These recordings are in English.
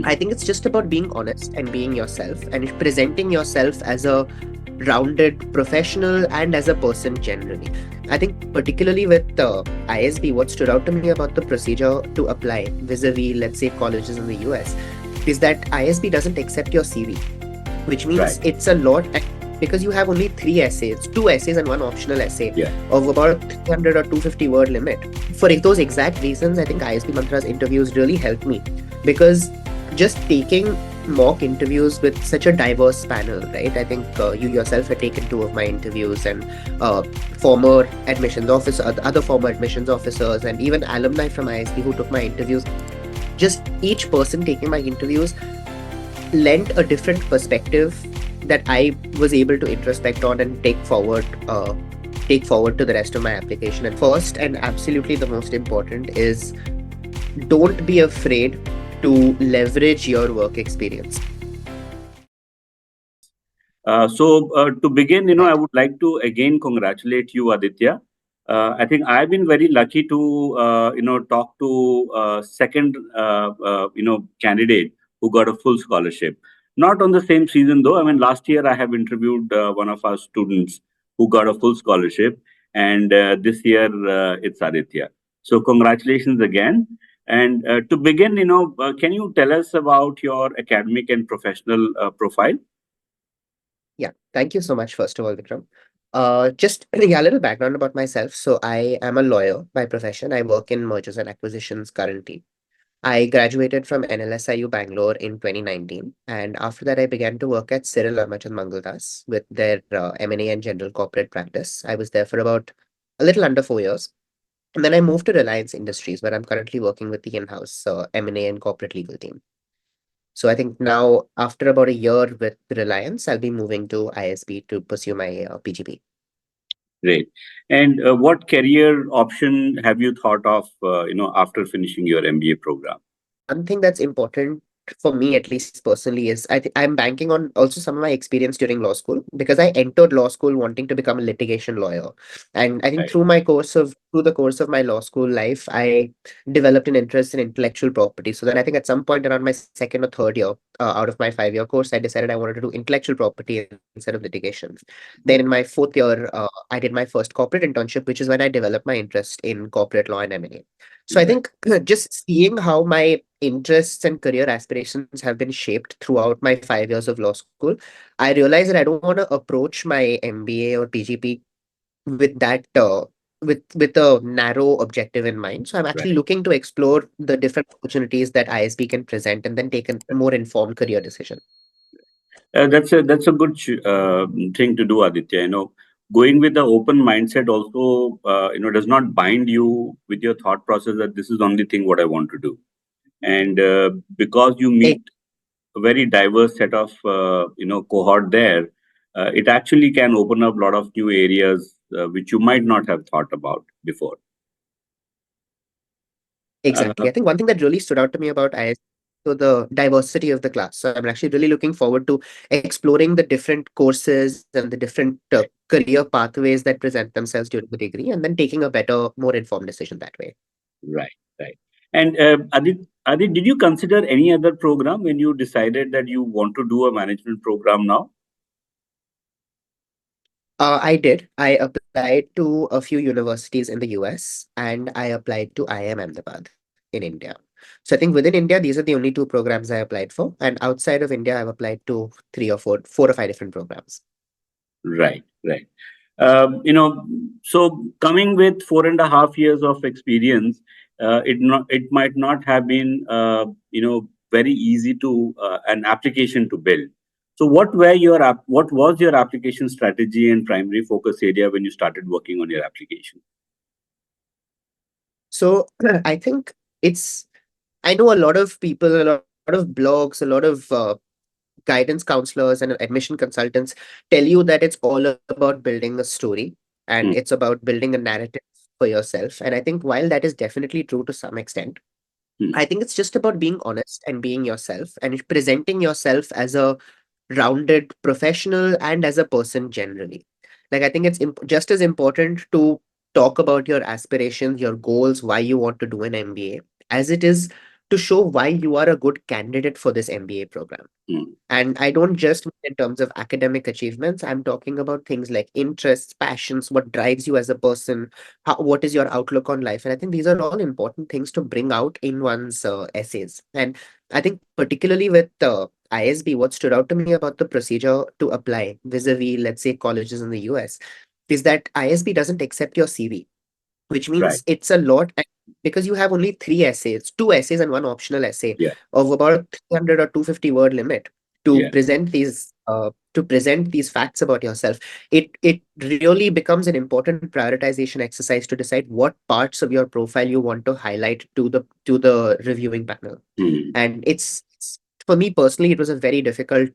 I think it's just about being honest and being yourself and presenting yourself as a rounded professional and as a person generally. I think, particularly with ISB, what stood out to me about the procedure to apply vis-a-vis, let's say, colleges in the US, is that ISB doesn't accept your CV, which means Right. it's a lot. Because you have only 3 essays, 2 essays and one optional essay Yeah. of about 300 or 250 word limit. For those exact reasons, I think ISB Mantra's interviews really helped me, because just taking mock interviews with such a diverse panel, right? I think you yourself had taken 2 of my interviews, and former admissions officer, other former admissions officers, and even alumni from ISB who took my interviews. Just each person taking my interviews lent a different perspective that I was able to introspect on and take forward to the rest of my application. And first, and absolutely the most important, is don't be afraid to leverage your work experience. To begin, I Right. would like to again congratulate you, Aditya. I think I've been very lucky to, talk to second, candidate who got a full scholarship. Not on the same season though. I mean, last year I have interviewed one of our students who got a full scholarship, and this year it's Aditya. So congratulations again. And to begin, can you tell us about your academic and professional profile? Yeah, thank you so much, first of all, Vikram. Just yeah, a little background about myself. So I am a lawyer by profession. I work in mergers and acquisitions currently. I graduated from NLSIU Bangalore in 2019, and after that, I began to work at Cyril Amachan Mangaldas with their M&A and general corporate practice. I was there for about a little under 4 years, and then I moved to Reliance Industries, where I'm currently working with the in-house M&A and corporate legal team. So I think now, after about a year with Reliance, I'll be moving to ISB to pursue my PGP. Great. And what career option have you thought of, after finishing your MBA program? One thing that's important for me, at least personally, is I think I'm banking on also some of my experience during law school, because I entered law school wanting to become a litigation lawyer. And I think Right. through the course of my law school life, I developed an interest in intellectual property. So then I think at some point around my second or third year, out of my 5 year course, I decided I wanted to do intellectual property instead of litigation. Then in my fourth year, I did my first corporate internship, which is when I developed my interest in corporate law and M&A. So I Right. think just seeing how my interests and career aspirations have been shaped throughout my 5 years of law school, I realized that I don't want to approach my MBA or PGP with that with a narrow objective in mind. So I'm Right. actually looking to explore the different opportunities that ISB can present and then take a more informed career decision. That's a good thing to do, Aditya. Going with the open mindset also, does not bind you with your thought process that this is the only thing what I want to do. And because you Eh, meet a very diverse set of, cohort there, it actually can open up a lot of new areas which you might not have thought about before. Uh, Exactly. I think one thing that really stood out to me about IS, so the diversity of the class. So I'm actually really looking forward to exploring the different courses and the different career pathways that present themselves during the degree, and then taking a better, more informed decision that way. right, right. And Adit, did you consider any other program when you decided that you want to do a management program now? I did. I applied to a few universities in the US, and I applied to IIM Ahmedabad in India. So I think within India, these are the only 2 programs I applied for. And outside of India, I've applied to 4 or 5 different programs. Right, right. So coming with 4.5 years of experience, it might not have been very easy to an application to build. So what was your application strategy and primary focus area when you started working on your application? So I think it's, I know a lot of people, a lot of blogs, a lot of guidance counselors and admission consultants tell you that it's all about building a story and Hmm. it's about building a narrative for yourself. And I think while that is definitely true to some extent, Hmm. I think it's just about being honest and being yourself and presenting yourself as a rounded professional and as a person generally. Like, I think it's just as important to talk about your aspirations, your goals, why you want to do an MBA, as it is to show why you are a good candidate for this MBA program. Mm. And I don't just mean in terms of academic achievements. I'm talking about things like interests, passions, what drives you as a person, what is your outlook on life. And I think these are all important things to bring out in one's essays. And I think particularly with ISB, what stood out to me about the procedure to apply vis-a-vis, let's say, colleges in the US, is that ISB doesn't accept your CV, which Right. means it's a lot. Because you have only three essays, two essays and one optional essay Yeah. of about 300 or 250 word limit to Yeah. present these facts about yourself. It really becomes an important prioritization exercise to decide what parts of your profile you want to highlight to the reviewing panel. Mm. And for me personally, it was a very difficult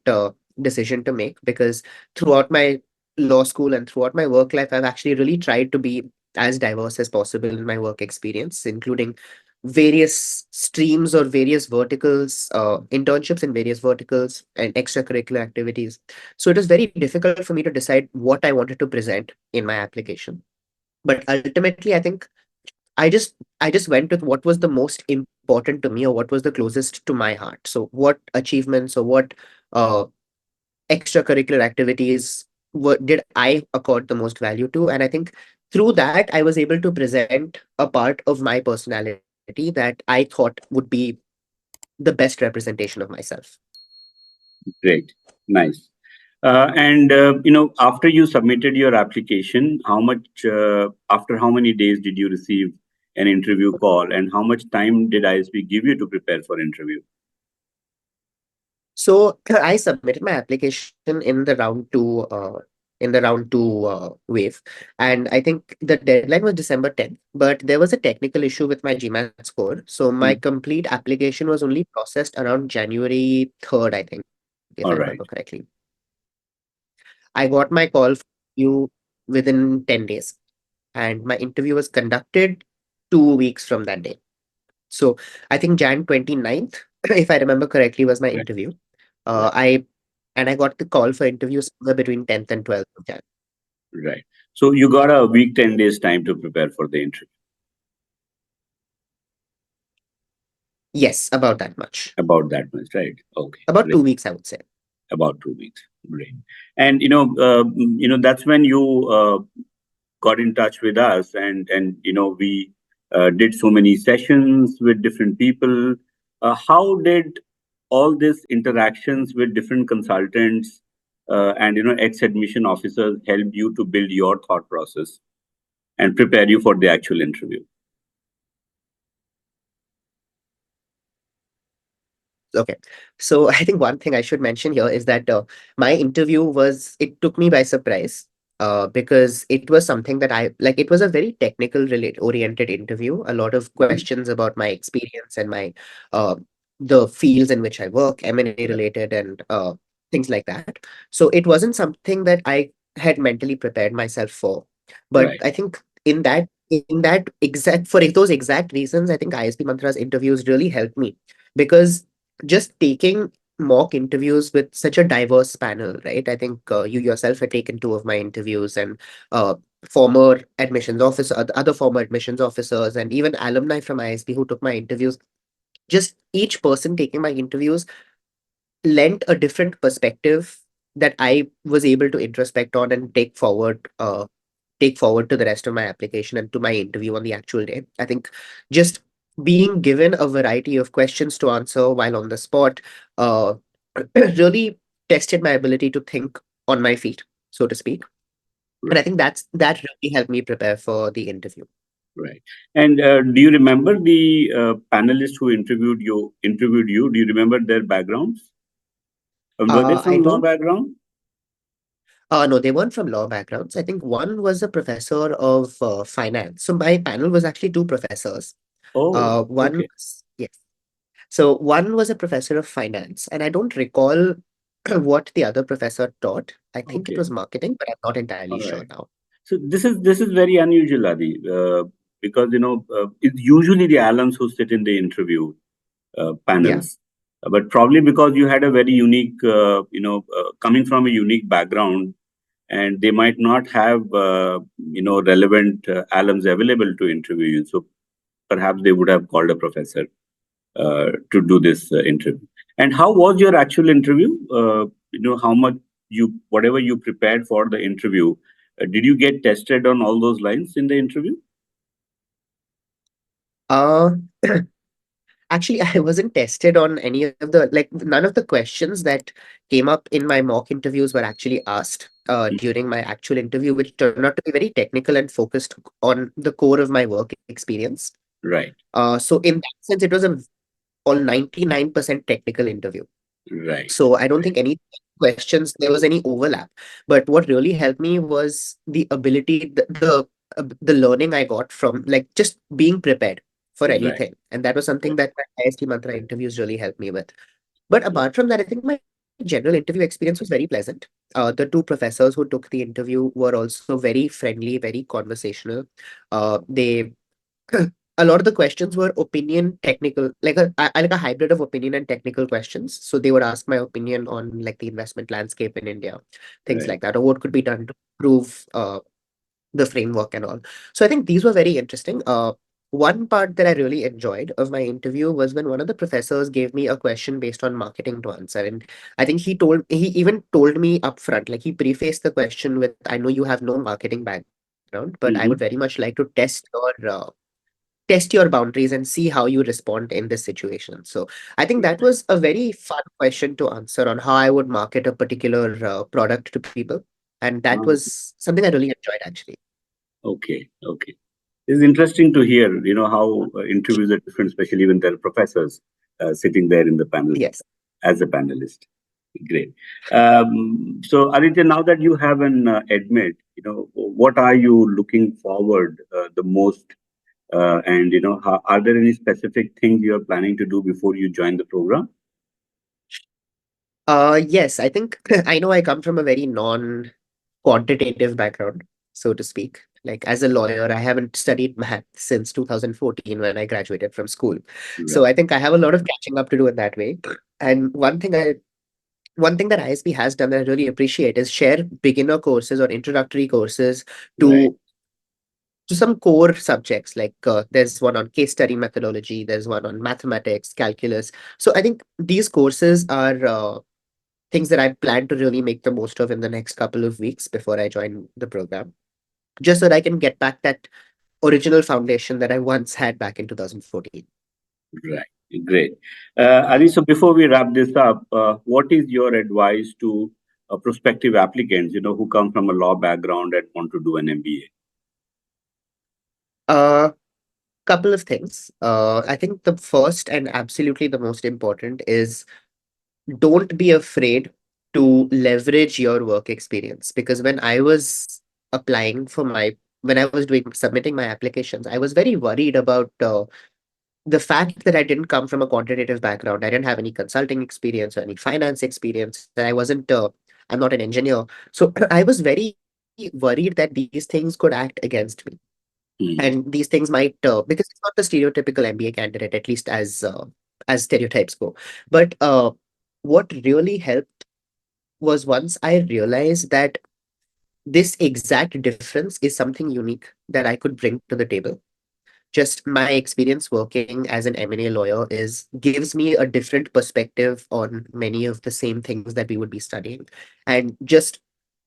decision to make, because throughout my law school and throughout my work life, I've actually really tried to be as diverse as possible in my work experience, including various streams or various verticals, internships in various verticals and extracurricular activities. So it was very difficult for me to decide what I wanted to present in my application. But ultimately, I think I just went with what was the most important to me, or what was the closest to my heart. So what achievements or what uh, extracurricular activities did I accord the most value to? And I think through that, I was able to present a part of my personality that I thought would be the best representation of myself. Great. Nice. And after you submitted your application, after how many days did you receive an interview call, and how much time did ISB give you to prepare for interview? So I submitted my application in the round two wave, and I think the deadline was December 10th. But there was a technical issue with my GMAT score, so my Mm. complete application was only processed around January 3rd, I think, if I remember All right. correctly. I got my call for you within 10 days, and my interview was conducted 2 weeks from that day. So I think Jan 29th, if I remember correctly, was my Right. interview. Right. I and I got the call for interview somewhere between 10th and 12th of Jan. Right. So you got a week, 10 days time to prepare for the interview. Yes, about that much. About that much, right? Okay. About Great. 2 weeks, I would say. About 2 weeks. Great. And that's when you got in touch with us, and we did so many sessions with different people. How did all these interactions with different consultants and ex-admission officers help you to build your thought process and prepare you for the actual interview? Okay. So I think one thing I should mention here is that my interview it took me by surprise, because it was something that it was a very technical oriented interview. A lot of Mhm. questions about my experience and uh, the fields in which I work, M&A Right. related and things like that. So it wasn't something that I had mentally prepared myself for. But Right. I think for those exact reasons, I think ISB Mantra's interviews really helped me, because just taking mock interviews with such a diverse panel, right? I think you yourself had taken two of my interviews, and uh, other former admissions officers, and even alumni from ISB who took my interviews. Just each person taking my interviews lent a different perspective that I was able to introspect on and take forward to the rest of my application and to my interview on the actual day. I think just being given a variety of questions to answer while on the spot uh, really tested my ability to think on my feet, so to speak. And I Right. think that really helped me prepare for the interview. Right. And do you remember the panelists who interviewed you? Do you remember their backgrounds? Were they I from law don't. background? No, they weren't from law backgrounds. I think one was a professor of finance. So my panel was actually two professors. Oh, One okay. was, yes. So one was a professor of finance, and I don't recall what the other professor taught. I think it Okay. was marketing, but I'm not entirely All sure right. now. So this is very unusual, Adi, because it's usually the alums who sit in the interview Yeah. panels, but probably because you had a very unique, coming from a unique background, and they might not have relevant alums available to interview you. So perhaps they would have called a professor. to do this interview. And how was your actual interview? How much whatever you prepared for the interview, did you get tested on all those lines in the interview? Uh, Actually, I wasn't tested on any of the, like, none of the questions that came up in my mock interviews were actually asked during my actual interview, which turned out to be very technical and focused on the core of my work experience. Right, So in that sense, it was a all 99% technical interview. right, So I don't think any questions there was any overlap. But what really helped me was the ability, the learning I got from, like, just being prepared for right. anything, and that was something that my IST Mantra interviews really helped me with. But apart from that, I think my general interview experience was very pleasant. The two professors who took the interview were also very friendly, very conversational. They a lot of the questions were opinion technical, like like a hybrid of opinion and technical questions. So they would ask my opinion on, like, the investment landscape in India, things Right. like that, or what could be done to improve the framework and all. So I think these were very interesting. One part that I really enjoyed of my interview was when one of the professors gave me a question based on marketing to answer. And I think he even told me upfront, like, he prefaced the question with, I know you have no marketing background, but I Mm-hmm. would very much like to test your boundaries and see how you respond in this situation. So I think that was a very fun question to answer on how I would market a particular product to people. And that was something I really enjoyed, actually. Okay, okay. It's interesting to hear, how interviews are different, especially when there are professors sitting there in the panel Yes. as a panelist. Great. So, Aditya, now that you have an admit, what are you looking forward the most? And, are there any specific things you are planning to do before you join the program? Yes, I think I know I come from a very non-quantitative background, so to speak. Like, as a lawyer, I haven't studied math since 2014 when I graduated from school. So Right. I think I have a lot of catching up to do in that way. And one thing that ISB has done that I really appreciate is share beginner courses or introductory courses Right. to some core subjects. Like, there's one on case study methodology, there's one on mathematics, calculus. So I think these courses are things that I plan to really make the most of in the next couple of weeks before I join the program, just so that I can get back that original foundation that I once had back in 2014. Right. Great. Ali, so before we wrap this up, what is your advice to prospective applicants, who come from a law background and want to do an MBA? Uh, Couple of things. I think the first and absolutely the most important is, don't be afraid to leverage your work experience, because when I was applying for my when I was doing submitting my applications, I was very worried about the fact that I didn't come from a quantitative background. I didn't have any consulting experience or any finance experience. That I'm not an engineer. So I was very worried that these things could act against me. Hmm. And these things might, because it's not the stereotypical MBA candidate, at least as stereotypes go. But what really helped was once I realized that this exact difference is something unique that I could bring to the table. Just my experience working as an M&A lawyer is gives me a different perspective on many of the same things that we would be studying. And just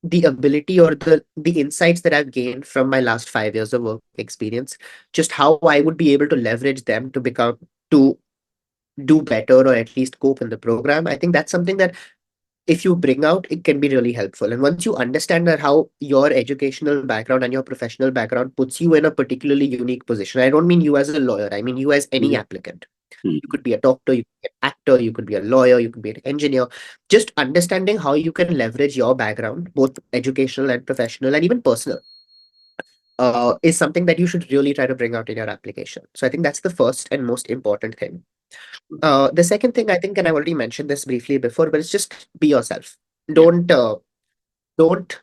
the ability or the insights that I've gained from my last 5 years of work experience, just how I would be able to leverage them to do better or at least cope in the program. I think that's something that if you bring out, it can be really helpful. And once you understand that how your educational background and your professional background puts you in a particularly unique position, I don't mean you as a lawyer, I mean you as any Mhm. applicant. Hmm. You could be a doctor, you could be an actor, you could be a lawyer, you could be an engineer. Just understanding how you can leverage your background, both educational and professional and even personal, is something that you should really try to bring out in your application. So I think that's the first and most important thing. The second thing I think, and I've already mentioned this briefly before, but it's just be yourself. Yeah. Don't uh, don't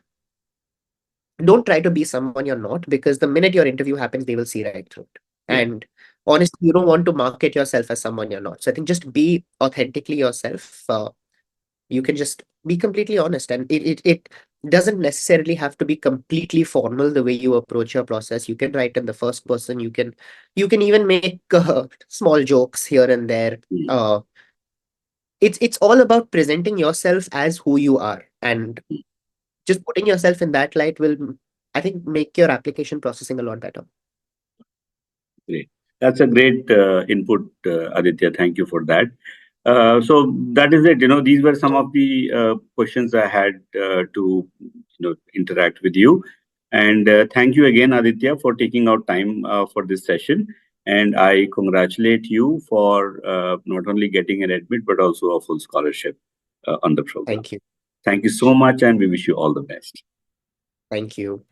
don't try to be someone you're not, because the minute your interview happens, they will see right through it. Yeah. And honestly, you don't want to market yourself as someone you're not. So I think just be authentically yourself. You can just be completely honest, and it doesn't necessarily have to be completely formal the way you approach your process. You can write in the first person. You can even make small jokes here and there. Mm. It's all about presenting yourself as who you are, and just putting yourself in that light will, I think, make your application processing a lot better. Great. That's a great input, Aditya. Thank you for that. So that is it. These were some of the questions I had to interact with you. And thank you again, Aditya, for taking out time for this session. And I congratulate you for not only getting an admit, but also a full scholarship on the program. Thank you. Thank you so much, and we wish you all the best. Thank you.